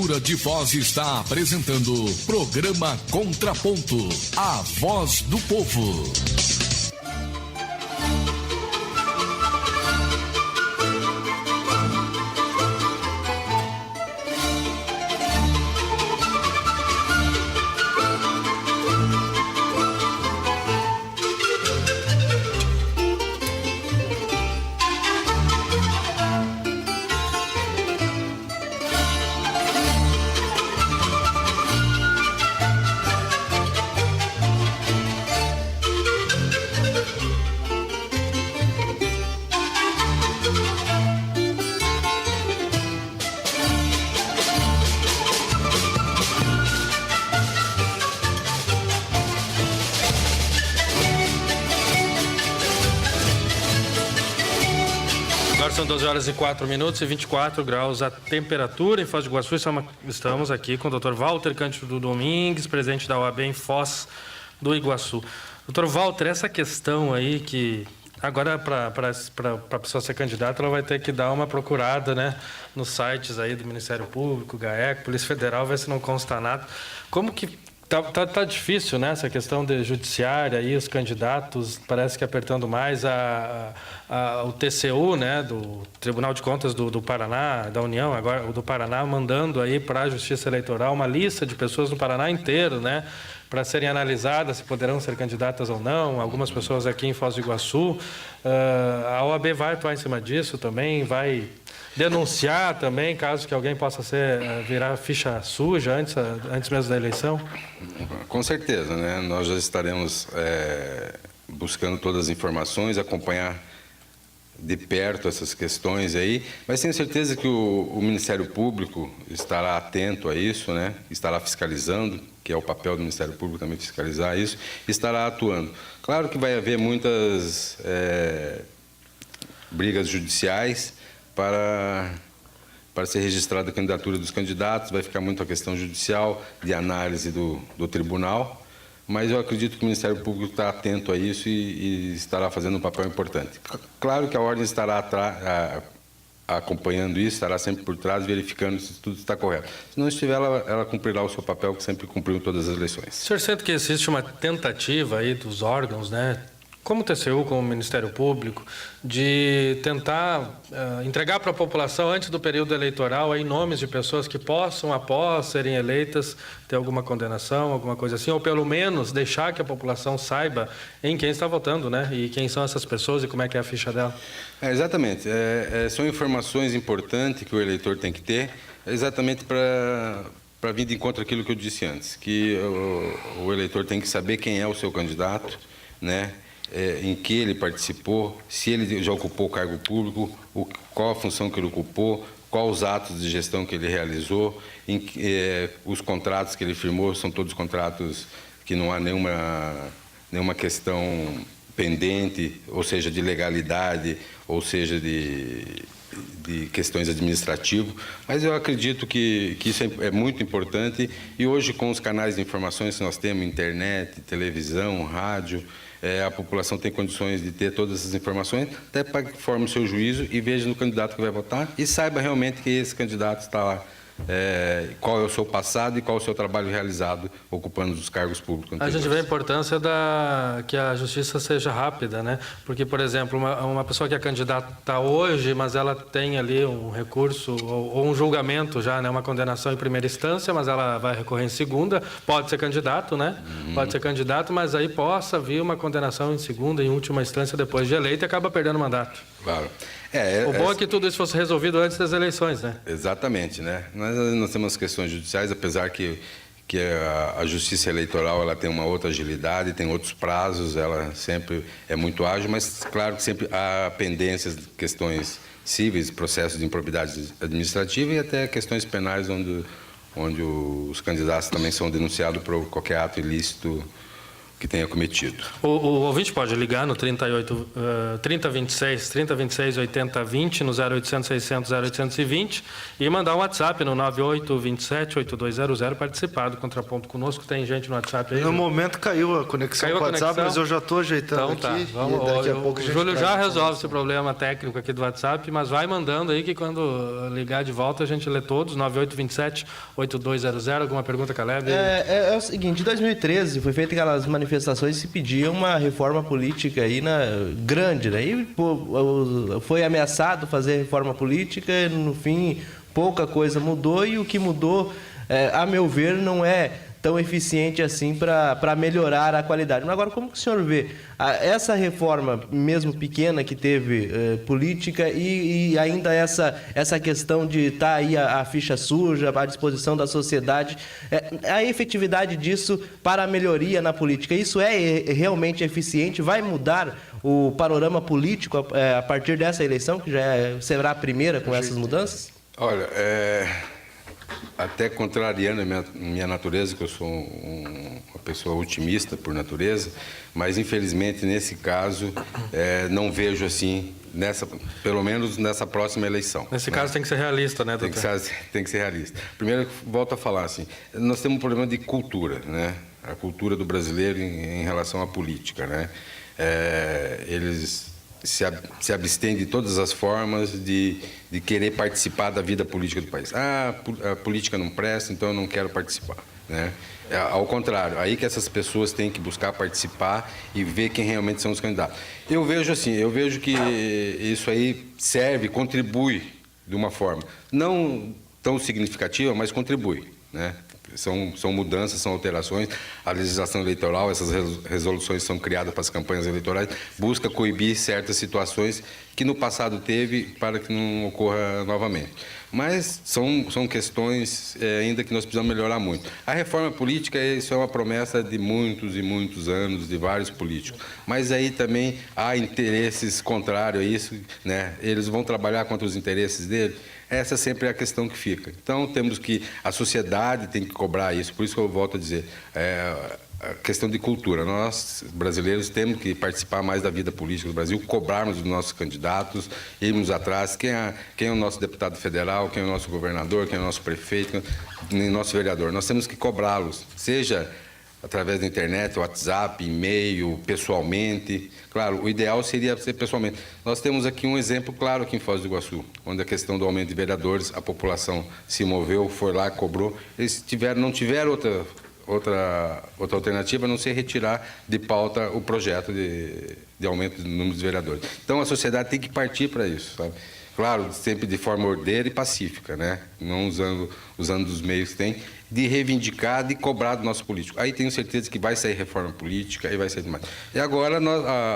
Prefeitura de Foz está apresentando programa Contraponto, a voz do povo. São 12 horas e 4 minutos e 24 graus a temperatura em Foz do Iguaçu. Estamos aqui com o Dr. Walter Cândido Domingues, presidente da OAB em Foz do Iguaçu. Dr. Walter, essa questão aí que agora para a pessoa ser candidata, ela vai ter que dar uma procurada, né, nos sites aí do Ministério Público, GAECO, Polícia Federal, ver se não consta nada. Como que Tá difícil, né, essa questão de judiciária aí, os candidatos parece que apertando mais o TCU, né, do Tribunal de Contas do Paraná, da União, agora o do Paraná, mandando aí para a Justiça Eleitoral uma lista de pessoas no Paraná inteiro, né, para serem analisadas se poderão ser candidatas ou não, algumas pessoas aqui em Foz do Iguaçu. A OAB vai atuar em cima disso também, vai denunciar também, caso que alguém possa virar ficha suja antes mesmo da eleição? Com certeza, né? Nós já estaremos buscando todas as informações, acompanhar de perto essas questões aí, mas tenho certeza que o Ministério Público estará atento a isso, né? Estará fiscalizando, que é o papel do Ministério Público também fiscalizar isso, estará atuando. Claro que vai haver muitas brigas judiciais para ser registrada a candidatura dos candidatos, vai ficar muito a questão judicial, de análise do tribunal, mas eu acredito que o Ministério Público está atento a isso e estará fazendo um papel importante. Claro que a Ordem estará acompanhando isso, estará sempre por trás, verificando se tudo está correto. Se não estiver, ela cumprirá o seu papel, que sempre cumpriu em todas as eleições. O senhor sente que existe uma tentativa aí dos órgãos, né, como o TCU, como o Ministério Público, de tentar entregar para a população, antes do período eleitoral, aí, nomes de pessoas que possam, após serem eleitas, ter alguma condenação, alguma coisa assim, ou pelo menos deixar que a população saiba em quem está votando, né? E quem são essas pessoas e como é que é a ficha dela. Exatamente. São informações importantes que o eleitor tem que ter, exatamente para vir de encontro àquilo que eu disse antes, que o eleitor tem que saber quem é o seu candidato, né? Em que ele participou, se ele já ocupou cargo público, qual a função que ele ocupou, quais os atos de gestão que ele realizou, os contratos que ele firmou, são todos contratos que não há nenhuma questão pendente, ou seja, de legalidade, ou seja, de questões administrativas, mas eu acredito que isso é muito importante, e hoje com os canais de informações que nós temos, internet, televisão, rádio, a população tem condições de ter todas essas informações, até para que forme o seu juízo e veja no candidato que vai votar e saiba realmente que esse candidato está lá, qual é o seu passado e qual é o seu trabalho realizado ocupando os cargos públicos. A gente vê a importância que a justiça seja rápida, né? Porque, por exemplo, uma pessoa que é candidata hoje, mas ela tem ali um recurso ou um julgamento já, né? Uma condenação em primeira instância, mas ela vai recorrer em segunda, pode ser candidato, né? Pode ser candidato, mas aí possa vir uma condenação em segunda, em última instância, depois de eleito, e acaba perdendo o mandato. Claro. O bom é que tudo isso fosse resolvido antes das eleições, né? Exatamente, né? Nós temos questões judiciais, apesar que a justiça eleitoral ela tem uma outra agilidade, tem outros prazos, ela sempre é muito ágil, mas claro que sempre há pendências de questões cíveis, processos de improbidade administrativa e até questões penais onde os candidatos também são denunciados por qualquer ato ilícito tenha cometido. O ouvinte pode ligar no 3026 8020 no 0800 600 0820 e mandar um WhatsApp no 9827-8200 participar do Contraponto conosco. Tem gente no WhatsApp aí? No momento caiu a conexão com o WhatsApp, mas eu já estou ajeitando então, aqui. Tá. Vamos, daqui a pouco o Júlio já resolve esse problema técnico aqui do WhatsApp, mas vai mandando aí que quando ligar de volta a gente lê todos. 9827-8200. Alguma pergunta, Caleb? É o seguinte, em 2013 foi feita aquelas manifestações e se pedia uma reforma política aí grande, né? E foi ameaçado fazer reforma política, no fim pouca coisa mudou e o que mudou, a meu ver, não é tão eficiente assim para melhorar a qualidade. Mas agora, como que o senhor vê essa reforma, mesmo pequena, que teve política e ainda essa questão de estar aí a ficha suja à disposição da sociedade, a efetividade disso para a melhoria na política, isso é realmente eficiente? Vai mudar o panorama político a partir dessa eleição, que já será a primeira com essas mudanças? Olha, até contrariando a minha natureza, que eu sou uma pessoa otimista por natureza, mas infelizmente nesse caso não vejo assim, pelo menos nessa próxima eleição. Nesse caso tem que ser realista, né, doutor? Tem que ser realista. Primeiro, volto a falar assim, nós temos um problema de cultura, né? A cultura do brasileiro em relação à política, né? Eles se abstém de todas as formas de querer participar da vida política do país. A política não presta, então eu não quero participar, né? Ao contrário, aí que essas pessoas têm que buscar participar e ver quem realmente são os candidatos. Eu vejo assim, que isso aí contribui de uma forma não tão significativa, mas contribui, né? São mudanças, são alterações. A legislação eleitoral, essas resoluções são criadas para as campanhas eleitorais, busca coibir certas situações que no passado teve para que não ocorra novamente. Mas são questões ainda que nós precisamos melhorar muito. A reforma política, isso é uma promessa de muitos e muitos anos, de vários políticos. Mas aí também há interesses contrários a isso, né? Eles vão trabalhar contra os interesses deles. Essa sempre é a questão que fica. Então, a sociedade tem que cobrar isso. Por isso que eu volto a dizer, a questão de cultura. Nós, brasileiros, temos que participar mais da vida política do Brasil, cobrarmos dos nossos candidatos, irmos atrás. Quem é o nosso deputado federal, quem é o nosso governador, quem é o nosso prefeito, quem é o nosso vereador. Nós temos que cobrá-los, seja através da internet, WhatsApp, e-mail, pessoalmente. Claro, o ideal seria ser pessoalmente. Nós temos aqui um exemplo claro aqui em Foz do Iguaçu, onde a questão do aumento de vereadores, a população se moveu, foi lá, cobrou. Eles não tiveram outra alternativa a não ser retirar de pauta o projeto de aumento do número de vereadores. Então, a sociedade tem que partir para isso, sabe? Claro, sempre de forma ordeira e pacífica, né? Não usando os meios que tem, de reivindicar, de cobrar do nosso político. Aí tenho certeza que vai sair reforma política, aí vai sair demais. E agora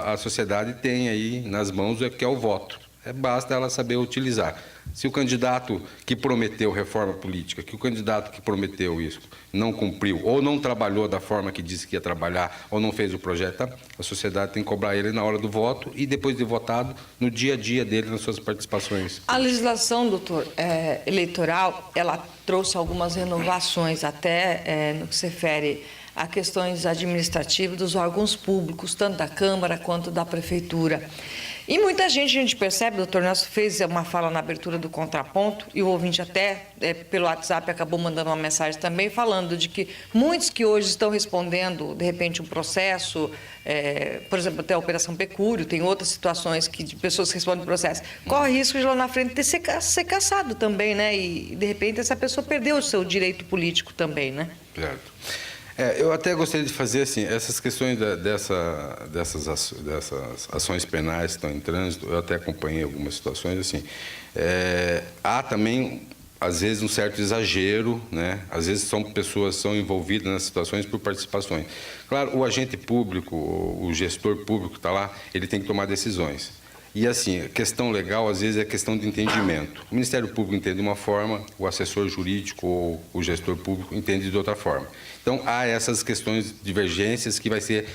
a sociedade tem aí nas mãos o que é o voto. Basta ela saber utilizar. Se o candidato que prometeu reforma política, que o candidato que prometeu isso não cumpriu, ou não trabalhou da forma que disse que ia trabalhar, ou não fez o projeto, a sociedade tem que cobrar ele na hora do voto e depois de votado, no dia a dia dele, nas suas participações. A legislação, doutor, eleitoral, ela trouxe algumas renovações, até no que se refere a questões administrativas dos órgãos públicos, tanto da Câmara quanto da Prefeitura. E muita gente, a gente percebe, doutor Nelson fez uma fala na abertura do Contraponto, e o ouvinte até pelo WhatsApp acabou mandando uma mensagem também, falando de que muitos que hoje estão respondendo, de repente, um processo, por exemplo, até a Operação Pecúrio, tem outras situações de pessoas que respondem processo, corre risco de lá na frente de ser cassado também, né? E, de repente, essa pessoa perdeu o seu direito político também, né? Certo. Eu até gostaria de fazer assim, essas questões dessas ações penais que estão em trânsito, eu até acompanhei algumas situações assim. Há também, às vezes, um certo exagero, né? Às vezes pessoas são envolvidas nas situações por participações. Claro, o agente público, o gestor público está lá, ele tem que tomar decisões. E assim, a questão legal, às vezes, é questão de entendimento. O Ministério Público entende de uma forma, o assessor jurídico ou o gestor público entende de outra forma. Então, há essas questões, divergências, que vai ser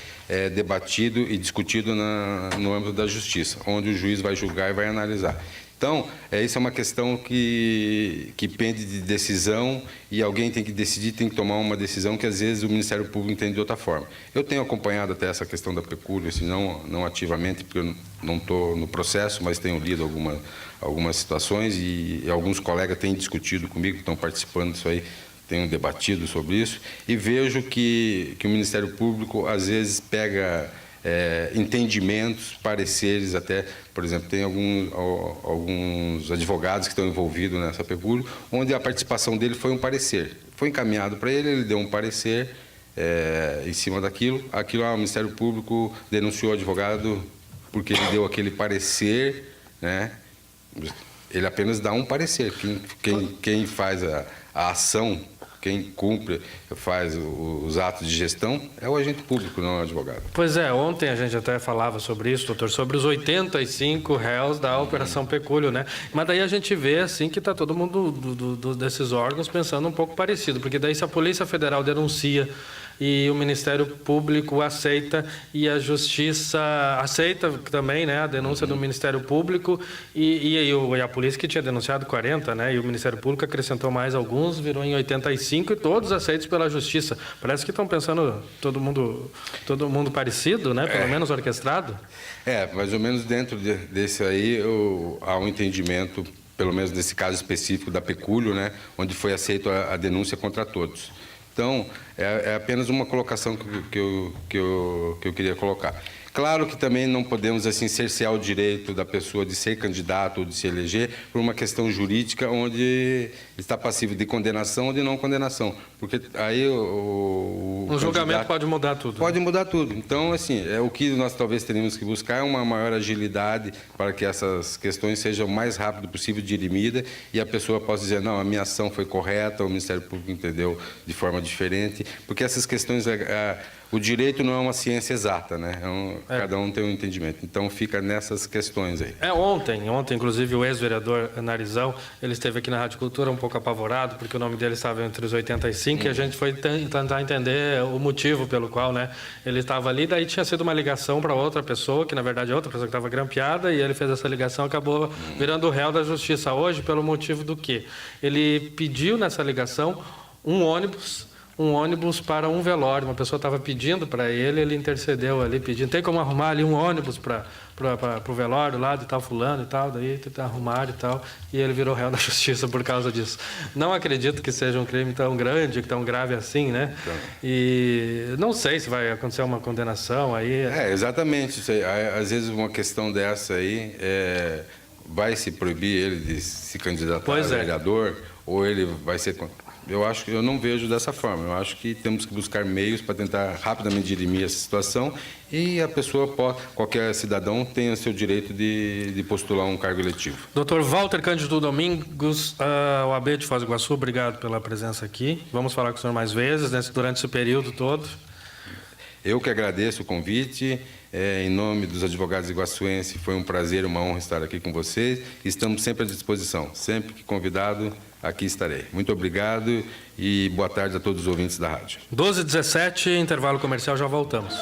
debatido e discutido no âmbito da justiça, onde o juiz vai julgar e vai analisar. Então, isso é uma questão que pende de decisão e alguém tem que decidir, tem que tomar uma decisão que às vezes o Ministério Público entende de outra forma. Eu tenho acompanhado até essa questão da pecúlia, assim, não ativamente, porque eu não estou no processo, mas tenho lido algumas situações e alguns colegas têm discutido comigo, que estão participando disso aí, tenho debatido sobre isso, e vejo que o Ministério Público às vezes pega entendimentos, pareceres até, por exemplo, tem alguns advogados que estão envolvidos nessa pecúlia, onde a participação dele foi um parecer. Foi encaminhado para ele deu um parecer em cima daquilo. O Ministério Público denunciou o advogado porque ele deu aquele parecer, né? Ele apenas dá um parecer. Quem faz a ação, quem cumpre, faz os atos de gestão, é o agente público, não é o advogado. Pois é, ontem a gente até falava sobre isso, doutor, sobre os 85 réus da Operação Pecúlio, né? Mas daí a gente vê, assim, que está todo mundo desses órgãos pensando um pouco parecido, porque daí se a Polícia Federal denuncia e o Ministério Público aceita e a Justiça aceita também, né, a denúncia do Ministério Público e a polícia que tinha denunciado 40, né, e o Ministério Público acrescentou mais alguns, virou em 85 e todos aceitos pela Justiça. Parece que estão pensando todo mundo parecido, né, pelo menos orquestrado. Mais ou menos dentro desse aí há um entendimento, pelo menos nesse caso específico da pecúlio, né, onde foi aceita a denúncia contra todos. Então, é apenas uma colocação que eu queria colocar. Claro que também não podemos assim cercear o direito da pessoa de ser candidato ou de se eleger por uma questão jurídica onde está passivo de condenação ou de não condenação, porque aí o julgamento pode mudar tudo. Pode mudar tudo. Então, assim, o que nós talvez teríamos que buscar é uma maior agilidade para que essas questões sejam o mais rápido possível dirimida e a pessoa possa dizer, não, a minha ação foi correta, o Ministério Público entendeu de forma diferente, porque essas questões... O direito não é uma ciência exata, né? Cada um tem um entendimento. Então, fica nessas questões aí. Ontem, inclusive, o ex-vereador Narizão, ele esteve aqui na Rádio Cultura um pouco apavorado, porque o nome dele estava entre os 85, e a gente foi tentar entender o motivo pelo qual, né, ele estava ali. Daí tinha sido uma ligação para outra pessoa, que na verdade é outra pessoa que estava grampeada, e ele fez essa ligação e acabou virando réu da Justiça hoje, pelo motivo do quê? Ele pediu nessa ligação um ônibus para um velório. Uma pessoa estava pedindo para ele intercedeu ali, pedindo, tem como arrumar ali um ônibus para o velório lá de tal fulano e tal, daí arrumaram e tal, e ele virou réu da Justiça por causa disso. Não acredito que seja um crime tão grande, tão grave assim, né? Então. E não sei se vai acontecer uma condenação aí. Exatamente. Isso aí. Às vezes uma questão dessa aí vai se proibir ele de se candidatar a vereador, ou ele vai ser... Eu não vejo dessa forma. Eu acho que temos que buscar meios para tentar rapidamente dirimir essa situação e a pessoa qualquer cidadão tenha seu direito de postular um cargo eletivo. Dr. Walter Cândido Domingos, OAB de Foz do Iguaçu, obrigado pela presença aqui. Vamos falar com o senhor mais vezes durante esse período todo. Eu que agradeço o convite. Em nome dos advogados iguaçuenses, foi um prazer, uma honra estar aqui com vocês. Estamos sempre à disposição. Sempre que convidado, aqui estarei. Muito obrigado e boa tarde a todos os ouvintes da rádio. 12h17, intervalo comercial, já voltamos.